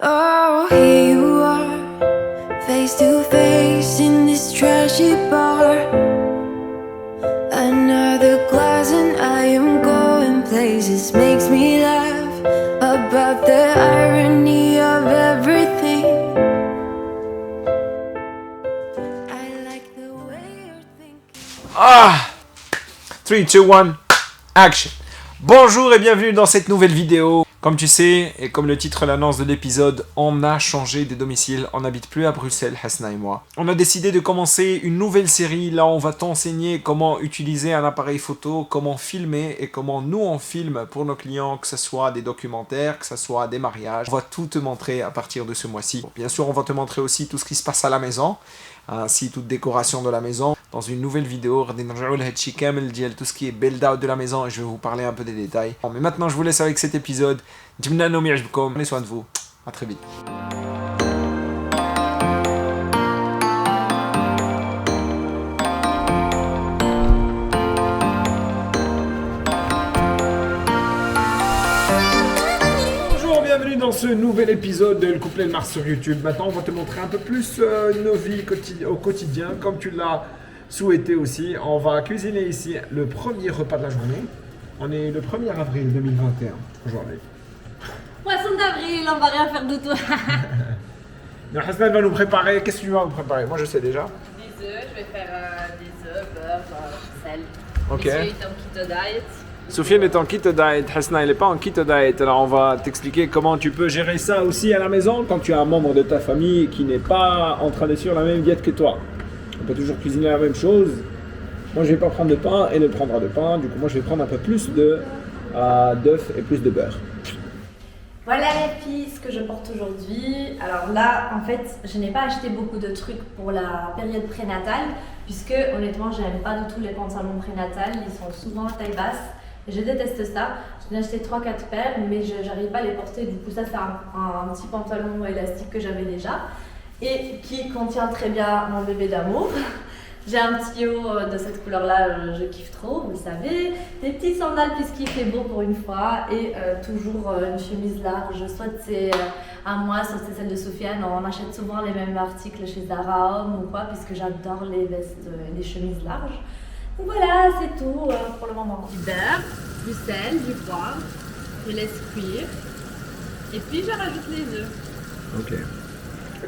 Oh, here you are, face to face in this trashy bar. Another glass and I am going places. Makes me laugh about the irony of everything. I like the way you're thinking. 3, 2, 1, action. Bonjour et bienvenue dans cette nouvelle vidéo. Comme tu sais, et comme le titre l'annonce de l'épisode, on a changé de domicile. On n'habite plus à Bruxelles, Hasna et moi. On a décidé de commencer une nouvelle série. Là, on va t'enseigner comment utiliser un appareil photo, comment filmer et comment nous on filme pour nos clients, que ce soit des documentaires, que ce soit des mariages. On va tout te montrer à partir de ce mois-ci. Bon, bien sûr, on va te montrer aussi tout ce qui se passe à la maison, ainsi toute décoration de la maison. Dans une nouvelle vidéo, tout ce qui est build-out de la maison et je vais vous parler un peu des détails. Bon, mais maintenant, je vous laisse avec cet épisode. Prenez soin de vous. À très vite. Bonjour, bienvenue dans ce nouvel épisode de Le Couplet de Mars sur YouTube. Maintenant, on va te montrer un peu plus nos vies au quotidien, comme tu l'as souhaité aussi. On va cuisiner ici le premier repas de la journée. On est le 1er avril 2021 aujourd'hui. Poisson d'avril, on va rien faire de tout. Donc Hasna va nous préparer. Qu'est-ce que tu vas nous préparer? Moi je sais déjà. Des œufs, je vais faire des œufs, beurre, sel. Ok. Monsieur est en keto diet. Soufiane est en keto diet, Hasna il n'est pas en keto diet. Alors on va t'expliquer comment tu peux gérer ça aussi à la maison quand tu as un membre de ta famille qui n'est pas en train de suivre la même diète que toi. On peut toujours cuisiner la même chose. Moi je vais pas prendre de pain et ne prendra de pain. Du coup moi je vais prendre un peu plus d'œufs et plus de beurre. Voilà les filles, ce que je porte aujourd'hui. Alors là, en fait, je n'ai pas acheté beaucoup de trucs pour la période prénatale, puisque honnêtement, je n'aime pas du tout les pantalons prénatales. Ils sont souvent à taille basse. Je déteste ça. J'en ai acheté 3-4 paires, mais je n'arrive pas à les porter. Du coup, ça, c'est un petit pantalon élastique que j'avais déjà et qui contient très bien mon bébé d'amour. J'ai un petit haut de cette couleur-là, je kiffe trop, vous le savez. Des petits sandales puisqu'il fait beau pour une fois et toujours une chemise large. Soit c'est à moi, soit c'est celle de Sofiane. On achète souvent les mêmes articles chez Zara Home ou quoi puisque j'adore les vestes et les chemises larges. Donc voilà, c'est tout pour le moment. Du beurre, du sel, du poivre. Je laisse cuire et puis je rajoute les œufs. Ok.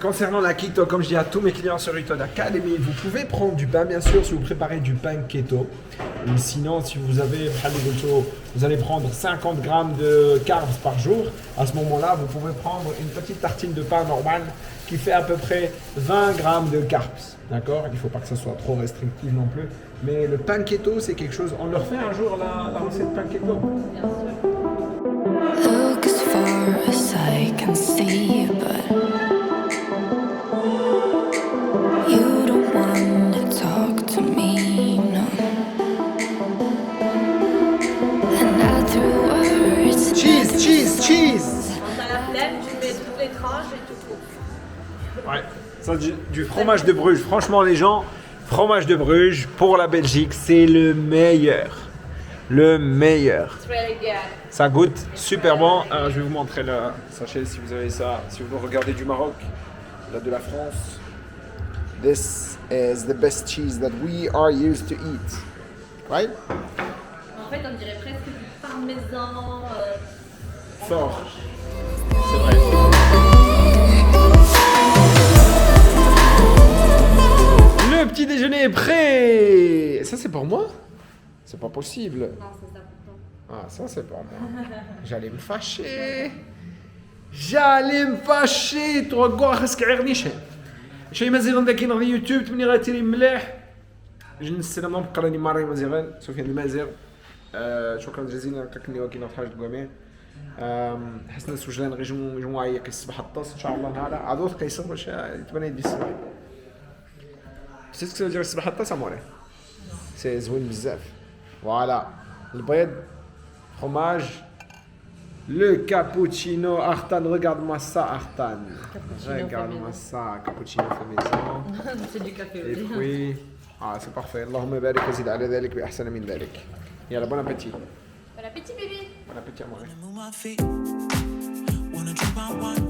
Concernant la keto, comme je dis à tous mes clients sur Eton Academy, vous pouvez prendre du pain, bien sûr, si vous préparez du pain keto. Et sinon, si vous avez, vous allez prendre 50 grammes de carbs par jour. À ce moment-là, vous pouvez prendre une petite tartine de pain normale qui fait à peu près 20 grammes de carbs. D'accord? Il ne faut pas que ça soit trop restrictif non plus. Mais le pain keto, c'est quelque chose. On leur fait un jour la recette pain keto. Bien sûr. Look as far as I can see, but you don't want to talk to me, no. And I threw words. Cheese! Quand t'as la flemme, tu mets toutes les tranches et tu coupes. Ouais, ça du fromage de Bruges. Franchement, les gens, fromage de Bruges pour la Belgique, c'est le meilleur. Le meilleur. It's really good. Ça goûte super bon. Alors, je vais vous montrer le sachet si vous avez ça. Si vous regardez du Maroc, là de la France. This is the best cheese that we are used to eat. Right? En fait, on dirait presque du parmesan. Fort. C'est vrai. Le petit déjeuner est prêt. Ça, c'est pour moi? C'est pas possible. Non, c'est ça pour toi. Ah, ça, c'est pour moi. J'allais me fâcher. J'allais me fâcher. ترقوا خاصك عيرنيش. شي مزيغن ذاك ينغ يوتيوب تمني غاتيري مليح. جن السلام مقرني ماري مزيغن سفيان المازيغ. شكرا جزيلا كاكني وكي نضحك الجميع. حسنا سوجلان غير جمعيه كيصبح الطاس ان شاء الله نهار عضوث كيصير باش تبان يدي الصباح. سيسك ديال الصباح الطاس اموري. سي زوين بزاف. فوالا البيض fromage, le cappuccino, Artan, regarde-moi ça Artan, regarde-moi ça, cappuccino fait maison, C'est du café et aussi. puis, c'est parfait, اللهم بارك وزد على ذلك بأحسن من ذلك. Yalla, bon appétit. Bon appétit bébé. Bon appétit à moi. Move my feet, wanna drink my wine.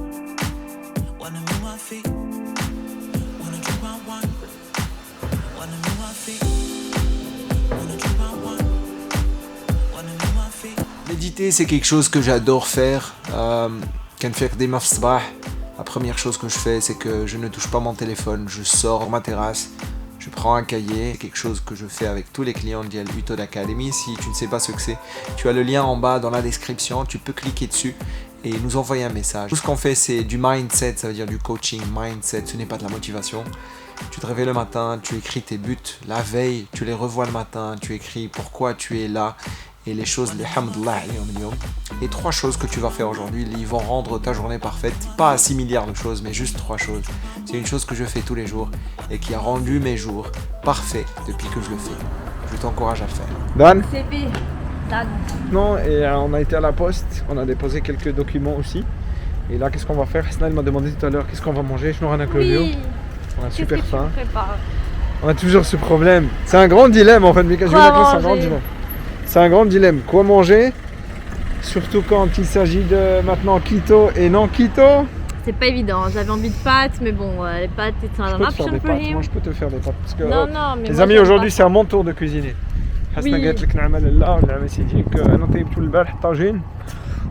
Méditer, c'est quelque chose que j'adore faire. Quand faire des mafs sabah, la première chose que je fais, c'est que je ne touche pas mon téléphone. Je sors ma terrasse, je prends un cahier, quelque chose que je fais avec tous les clients de Utod Academy. Si tu ne sais pas ce que c'est, tu as le lien en bas dans la description, tu peux cliquer dessus et nous envoyer un message. Tout ce qu'on fait, c'est du mindset, ça veut dire du coaching. Mindset, ce n'est pas de la motivation. Tu te réveilles le matin, tu écris tes buts. La veille, tu les revois le matin, tu écris pourquoi tu es là et les choses, les 3 choses que tu vas faire aujourd'hui, ils vont rendre ta journée parfaite. Pas 6 milliards de choses, mais juste 3 choses. C'est une chose que je fais tous les jours et qui a rendu mes jours parfaits depuis que je le fais. Je t'encourage à le faire. Dan? CP. Dan. Non, et on a été à la poste, on a déposé quelques documents aussi. Et là, qu'est-ce qu'on va faire? Hassan m'a demandé tout à l'heure qu'est-ce qu'on va manger. Je n'aurai Claudio. Oui. On a super faim. Prépare. On a toujours ce problème. C'est un grand dilemme en fait, mais c'est un grand dilemme. C'est un grand dilemme. Quoi manger? Surtout quand il s'agit de maintenant keto et non keto. C'est pas évident. J'avais envie de pâtes, mais bon, les pâtes, c'est un option for him. Moi, je peux te faire des pâtes. Parce que, non, mais les amis, aujourd'hui, c'est à mon tour de cuisiner. حسنا قالت لك نعمل لا ونعمل سيديك انا طيبت البارح طاجين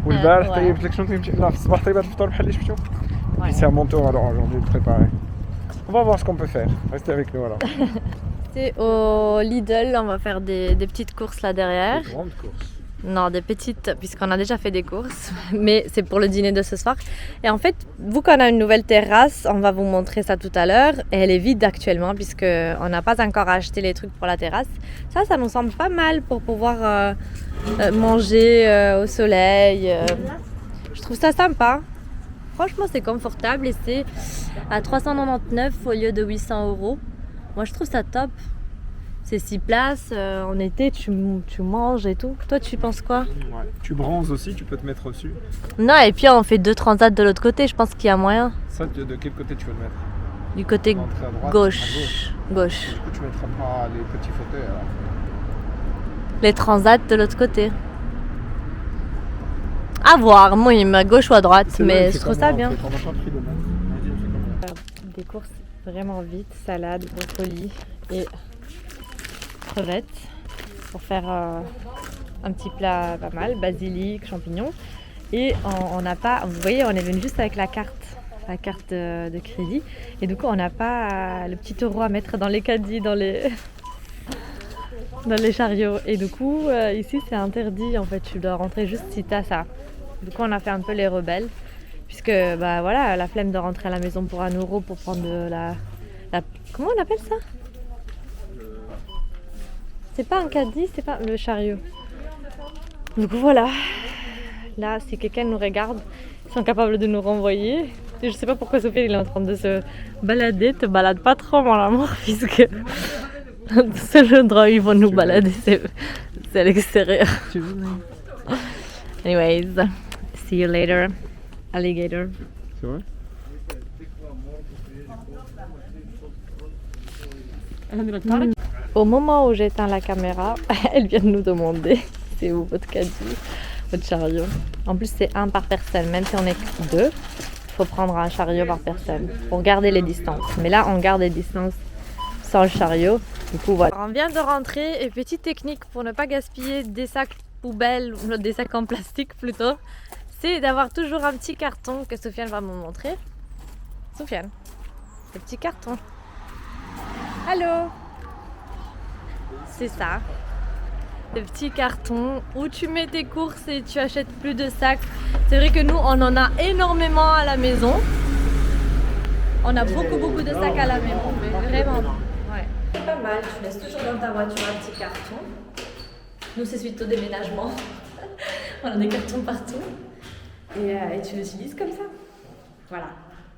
والبارح طيبت لك شنو طيبت لا في الصباح طيبت الفطور بحال اللي شفتو. C'est à mon tour alors aujourd'hui de préparer. On va voir ce qu'on peut faire. Restez avec nous alors. C'est au Lidl, on va faire des petites courses là derrière. Des grandes courses. Non, des petites, puisqu'on a déjà fait des courses, mais c'est pour le dîner de ce soir. Et en fait, vu qu'on a une nouvelle terrasse, on va vous montrer ça tout à l'heure. Et elle est vide actuellement, puisqu'on n'a pas encore acheté les trucs pour la terrasse. Ça nous semble pas mal pour pouvoir manger au soleil. Je trouve ça sympa. Franchement, c'est confortable et c'est à 399 au lieu de 800 €. Moi, je trouve ça top. C'est 6 places, en été tu manges et tout. Toi tu penses quoi? Ouais. Tu bronzes aussi, tu peux te mettre dessus. Non, et puis on fait 2 transats de l'autre côté, je pense qu'il y a moyen. Ça, de quel côté tu veux le mettre? Du côté à droite, gauche. Gauche. Du coup tu mettras pas les petits fauteuils alors. Les transats de l'autre côté. À voir, moi à gauche ou à droite, mais je trouve ça bien. On n'a pas pris de notes. Des courses vraiment vite, salade, brocoli et crevettes pour faire un petit plat pas mal, basilic, champignons. Et on n'a pas, vous voyez, on est venu juste avec la carte de crédit. Et du coup, on n'a pas le petit euro à mettre dans les caddies, dans les chariots. Et du coup, ici, c'est interdit en fait. Tu dois rentrer juste si tu as ça. Du coup, on a fait un peu les rebelles. Puisque, bah voilà, la flemme de rentrer à la maison pour 1 euro pour prendre de la... Comment on appelle ça? C'est pas un caddie, c'est pas le chariot. Du coup voilà, là si quelqu'un nous regarde, ils sont capables de nous renvoyer. Et je sais pas pourquoi Sophie il est en train de se balader, te balade pas trop mon amour puisque le seul endroit où ils vont nous balader c'est à l'extérieur. Anyways, see you later, alligator. C'est vrai? Au moment où j'éteins la caméra, elle vient de nous demander c'est où votre caddie, votre chariot. En plus, c'est 1 par personne. Même si on est 2, il faut prendre un chariot par personne pour garder les distances. Mais là, on garde les distances sans le chariot. Du coup, voilà. Alors, on vient de rentrer et petite technique pour ne pas gaspiller des sacs poubelles ou des sacs en plastique plutôt, c'est d'avoir toujours un petit carton que Sofiane va me montrer. Sofiane, le petit carton. Allô? C'est ça, le petit carton où tu mets tes courses et tu achètes plus de sacs. C'est vrai que nous, on en a énormément à la maison. On a beaucoup de sacs à la maison, mais vraiment. Ouais. Pas mal, tu laisses toujours dans ta voiture un petit carton. Nous, c'est suite au déménagement. On a des cartons partout. Et tu l'utilises comme ça. Voilà.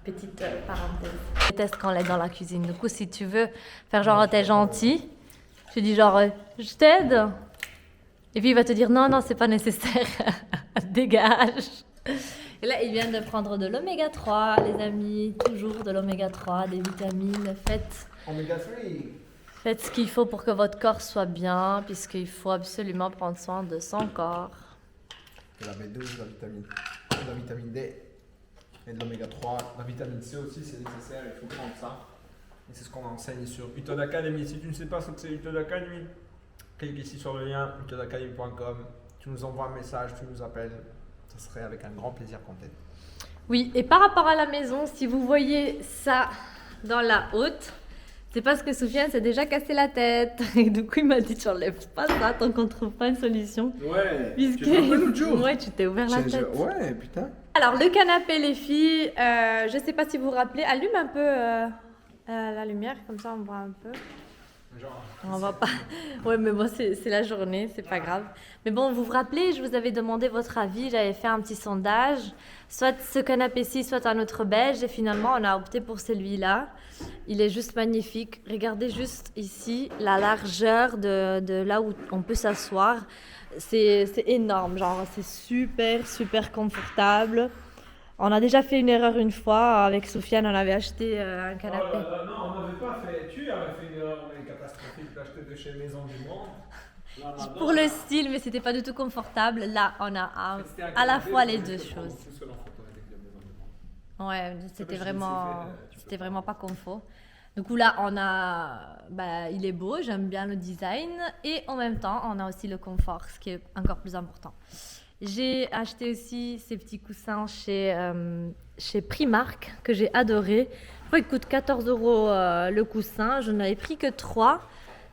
Petite parenthèse. Je déteste quand on est dans la cuisine. Du coup, si tu veux faire genre t'es gentil, tu dis genre je t'aide. Et puis il va te dire non, c'est pas nécessaire. Dégage. Et là, il vient de prendre de l'oméga 3, les amis. Toujours de l'oméga 3, des vitamines. Faites ce qu'il faut pour que votre corps soit bien, puisqu'il faut absolument prendre soin de son corps. De la B12, la vitamine D. Et de l'oméga 3, la vitamine C aussi c'est nécessaire, il faut prendre ça. Et c'est ce qu'on enseigne sur Utod Academy. Si tu ne sais pas ce que c'est Utod Academy, clique ici sur le lien utodacademy.com tu nous envoies un message, tu nous appelles. Ça serait avec un grand plaisir qu'on t'aide. Oui, et par rapport à la maison, si vous voyez ça dans la haute, c'est parce que Soufiane s'est déjà cassé la tête. Et du coup, il m'a dit, tu n'enlèves pas ça tant qu'on ne trouve pas une solution. Ouais, Puisque... tu te rappelles l'autre jour? Ouais, tu t'es ouvert la tête. Ouais, putain. Alors, le canapé, les filles, je ne sais pas si vous vous rappelez, allume un peu la lumière, comme ça on voit un peu. Genre, On va pas. Ouais, mais bon, c'est la journée, c'est pas grave. Mais bon, vous vous rappelez, je vous avais demandé votre avis, j'avais fait un petit sondage, soit ce canapé-ci, soit un autre beige, et finalement, on a opté pour celui-là. Il est juste magnifique. Regardez juste ici la largeur de là où on peut s'asseoir. C'est énorme, genre, c'est super, super confortable. On a déjà fait une erreur une fois, avec Soufiane, on avait acheté un canapé. Oh là là, non, on n'avait pas fait. Tu avais fait une erreur catastrophique d'acheter de chez Maison du Monde. Là, Pour le style, mais c'était pas du tout confortable. Là, on a à la fois les deux choses. Ouais, c'était vraiment pas confort. Du coup, là, il est beau, j'aime bien le design. Et en même temps, on a aussi le confort, ce qui est encore plus important. J'ai acheté aussi ces petits coussins chez Primark, que j'ai adoré. Il coûte 14 € le coussin. Je n'avais pris que 3.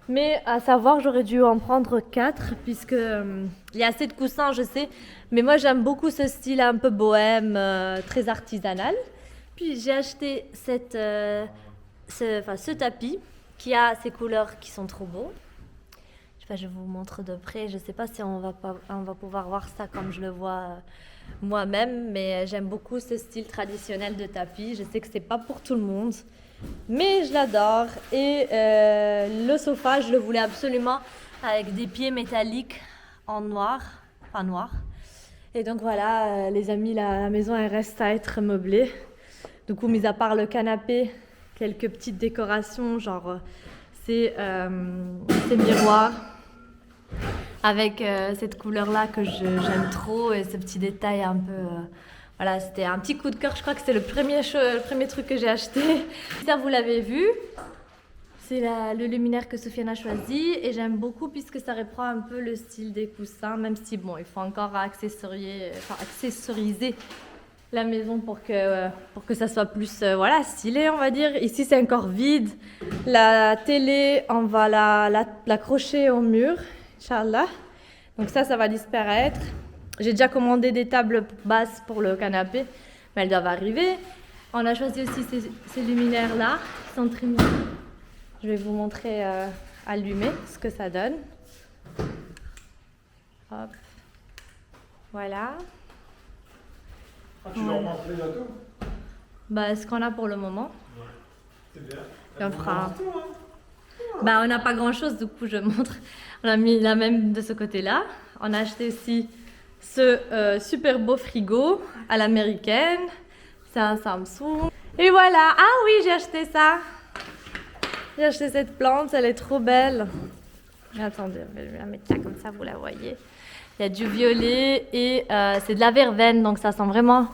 Mais à savoir, j'aurais dû en prendre 4, puisque il y a assez de coussins, je sais. Mais moi, j'aime beaucoup ce style un peu bohème, très artisanal. Puis j'ai acheté ce tapis qui a ces couleurs qui sont trop beaux. Je vous montre de près. Je ne sais pas si on va pouvoir voir ça comme je le vois moi-même, mais j'aime beaucoup ce style traditionnel de tapis. Je sais que ce n'est pas pour tout le monde, mais je l'adore. Et le sofa, je le voulais absolument avec des pieds métalliques en noir, enfin noir. Et donc voilà, les amis, la maison elle reste à être meublée. Du coup, mis à part le canapé, quelques petites décorations, genre ces miroirs avec cette couleur-là que j'aime trop et ce petit détail un peu... voilà, c'était un petit coup de cœur. Je crois que c'est le premier truc que j'ai acheté. Ça, vous l'avez vu. C'est le luminaire que Soufiane a choisi et j'aime beaucoup puisque ça reprend un peu le style des coussins, même si bon, il faut encore accessoriser la maison pour que ça soit plus stylé, on va dire. Ici, c'est encore vide. La télé, on va l'accrocher au mur, Inch'Allah. Donc ça va disparaître. J'ai déjà commandé des tables basses pour le canapé, mais elles doivent arriver. On a choisi aussi ces luminaires-là, qui sont très mignons. Je vais vous montrer allumé ce que ça donne. Hop. Voilà. Tu leur montres les gâteaux? Ce qu'on a pour le moment. Ouais. C'est bien. Et on fera... on n'a pas grand-chose, du coup je montre. On a mis la même de ce côté-là. On a acheté aussi ce super beau frigo à l'américaine. C'est un Samsung. Et voilà. Ah oui, j'ai acheté ça. J'ai acheté cette plante, elle est trop belle. Attendez, je vais la mettre là comme ça, vous la voyez. Il y a du violet et c'est de la verveine, donc ça sent vraiment...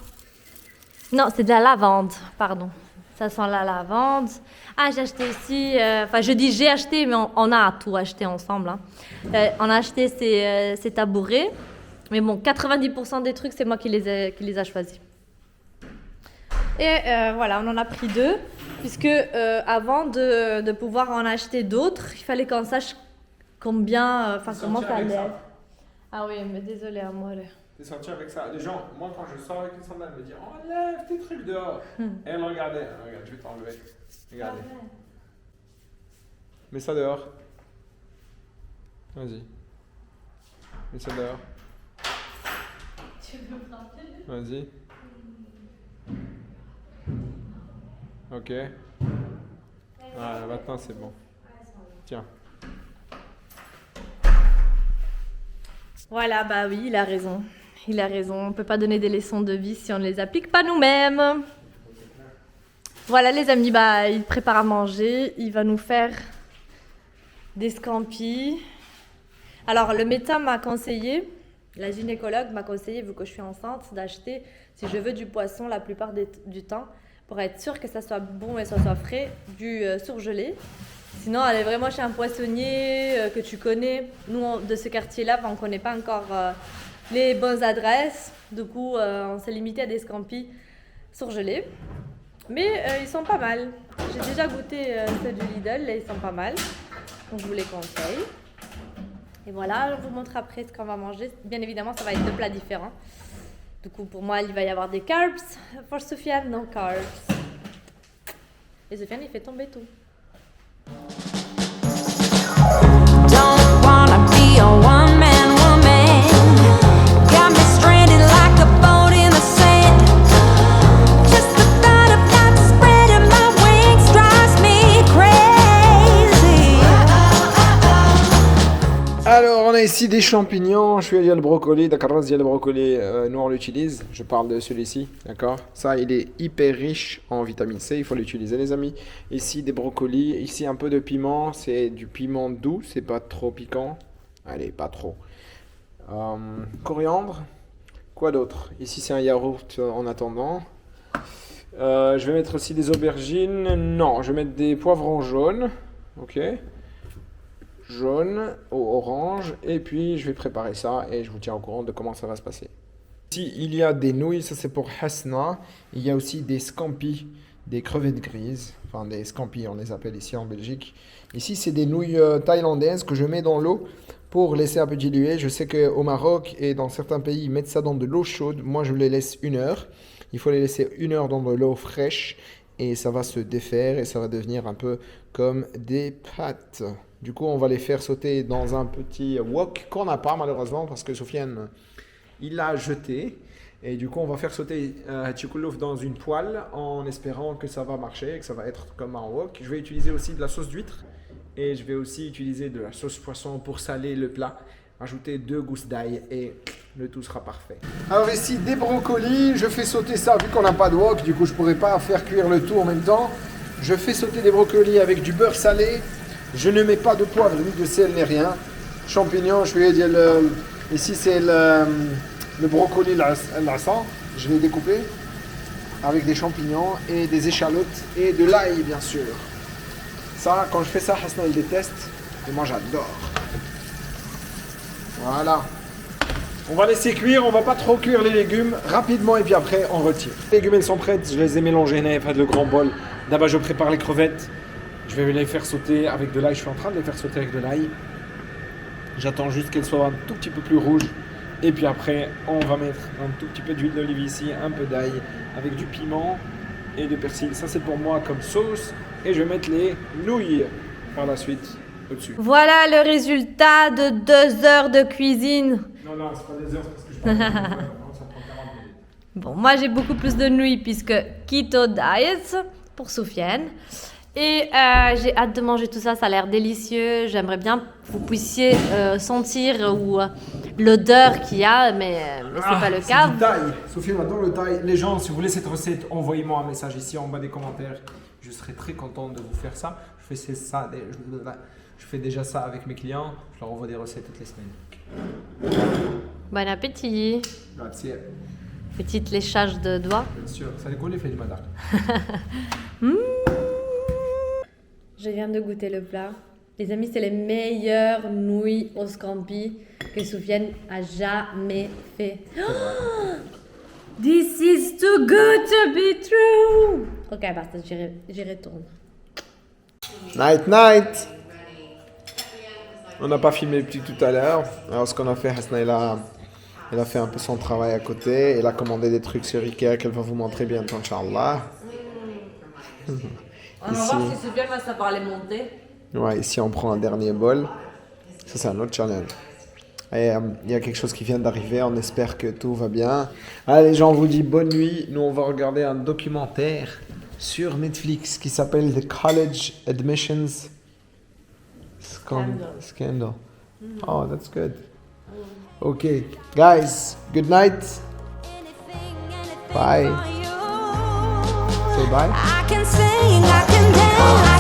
Non, c'est de la lavande, pardon. Ça sent la lavande. Ah, j'ai acheté aussi... je dis j'ai acheté, mais on a tout acheté ensemble. Hein. On a acheté ces tabourets. Mais bon, 90% des trucs, c'est moi qui les a choisis. Et voilà, on en a pris 2. Puisque avant de pouvoir en acheter d'autres, il fallait qu'on sache combien... comment ça allait être. Ah oui, mais désolé, à moi. T'es sorti avec ça. Les gens, moi quand je sors avec les sandales, elle me dit enlève tes trucs dehors. Et elle regardait. Regarde, je vais t'enlever. Regardez. Mets ça dehors. Vas-y. Mets ça dehors. Tu veux me rappeler? Vas-y. Ok. Voilà, maintenant c'est bon. Tiens. Voilà, oui, il a raison. Il a raison. On ne peut pas donner des leçons de vie si on ne les applique pas nous-mêmes. Voilà, les amis, il prépare à manger. Il va nous faire des scampis. Alors, le médecin m'a conseillé, la gynécologue m'a conseillé, vu que je suis enceinte, d'acheter, si je veux du poisson la plupart du temps, pour être sûr que ça soit bon et ça soit frais, du surgelé. Sinon, aller vraiment chez un poissonnier que tu connais. Nous, de ce quartier-là, on ne connaît pas encore les bonnes adresses. Du coup, on s'est limité à des scampis surgelés. Mais ils sont pas mal. J'ai déjà goûté ceux du Lidl, là, ils sont pas mal. Donc, je vous les conseille. Et voilà, je vous montre après ce qu'on va manger. Bien évidemment, ça va être deux plats différents. Du coup, pour moi, il va y avoir des carbs. Pour Sofiane, non carbs. Et Sofiane, il fait tomber tout. Don't wanna be a one-man woman. Got me stranded like a boat in the sand. Just the thought of not spreading my wings drives me crazy. Alors, on a ici des champignons. Je suis à le brocoli. D'accord, le brocoli, nous on l'utilise. Je parle de celui-ci, d'accord. Ça, il est hyper riche en vitamine C. Il faut l'utiliser, les amis. Ici, des brocolis. Ici, un peu de piment. C'est du piment doux. C'est pas trop piquant. Allez, pas trop. Coriandre. Quoi d'autre? Ici, c'est un yaourt en attendant. Je vais mettre aussi des aubergines. Non, je vais mettre des poivrons jaunes. Ok. Jaune au orange, et puis je vais préparer ça et je vous tiens au courant de comment ça va se passer. Ici il y a des nouilles, ça c'est pour Hasna. Il y a aussi des scampis, des crevettes grises, enfin des scampis on les appelle ici en Belgique. Ici c'est des nouilles thaïlandaises que je mets dans l'eau pour laisser un peu diluer. Je sais qu'au Maroc et dans certains pays ils mettent ça dans de l'eau chaude, moi je les laisse 1 heure. Il faut les laisser 1 heure dans de l'eau fraîche et ça va se défaire et ça va devenir un peu comme des pâtes. Du coup, on va les faire sauter dans un petit wok qu'on n'a pas malheureusement parce que Sofiane, il l'a jeté. Et du coup, on va faire sauter Tchikoulouf dans une poêle en espérant que ça va marcher, que ça va être comme un wok. Je vais utiliser aussi de la sauce d'huître et je vais aussi utiliser de la sauce poisson pour saler le plat. Ajouter 2 gousses d'ail et le tout sera parfait. Alors ici, des brocolis. Je fais sauter ça vu qu'on n'a pas de wok. Du coup, je ne pourrais pas faire cuire le tout en même temps. Je fais sauter des brocolis avec du beurre salé. Je ne mets pas de poivre, ni de sel, ni rien. Champignons, je vais dire ici c'est le brocoli l'assan. Je vais découper avec des champignons et des échalotes et de l'ail bien sûr. Ça, quand je fais ça, Hasna il déteste et moi j'adore. Voilà. On va laisser cuire, on va pas trop cuire les légumes rapidement et puis après on retire. Les légumes elles sont prêtes, je les ai mélangées, il n'y avait pas de grand bol. D'abord je prépare les crevettes. Je vais les faire sauter avec de l'ail. Je suis en train de les faire sauter avec de l'ail. J'attends juste qu'elles soient un tout petit peu plus rouges. Et puis après, on va mettre un tout petit peu d'huile d'olive ici, un peu d'ail, avec du piment et de persil. Ça, c'est pour moi comme sauce. Et je vais mettre les nouilles par la suite au-dessus. Voilà le résultat de 2 heures de cuisine. Non, c'est pas des heures, parce que je parle de ça prend 40 minutes. Bon, moi j'ai beaucoup plus de nouilles puisque keto diet pour Sofiane. Et j'ai hâte de manger tout ça, ça a l'air délicieux. J'aimerais bien que vous puissiez sentir l'odeur qu'il y a, mais c'est pas le cas. C'est du thaï. Sophie adore le thaï. Les gens, si vous voulez cette recette, envoyez-moi un message ici en bas des commentaires. Je serai très content de vous faire ça. Je fais déjà ça avec mes clients. Je leur envoie des recettes toutes les semaines. Bon appétit. Grazie. Petite léchage de doigts. Bien sûr, ça décolle l'effet du madar. Je viens de goûter le plat. Les amis, c'est les meilleures nouilles au scampi que Sofiane a jamais fait. Oh, this is too good to be true. Ok, basta, j'y retourne. Night, night. On n'a pas filmé depuis tout à l'heure. Alors, ce qu'on a fait, Hasna, elle a fait un peu son travail à côté. Elle a commandé des trucs sur Ikea qu'elle va vous montrer bientôt, Inch'Allah. On va voir si Sofiane va savoir les monter. Ouais, ici on prend un dernier bol. Ça, c'est un autre challenge. Et il y a quelque chose qui vient d'arriver. On espère que tout va bien. Allez, les gens, on vous dit bonne nuit. Nous, on va regarder un documentaire sur Netflix qui s'appelle The College Admissions Scandal. Oh, that's good. Okay, guys, good night. Bye. Say bye. I can sing, I can dance.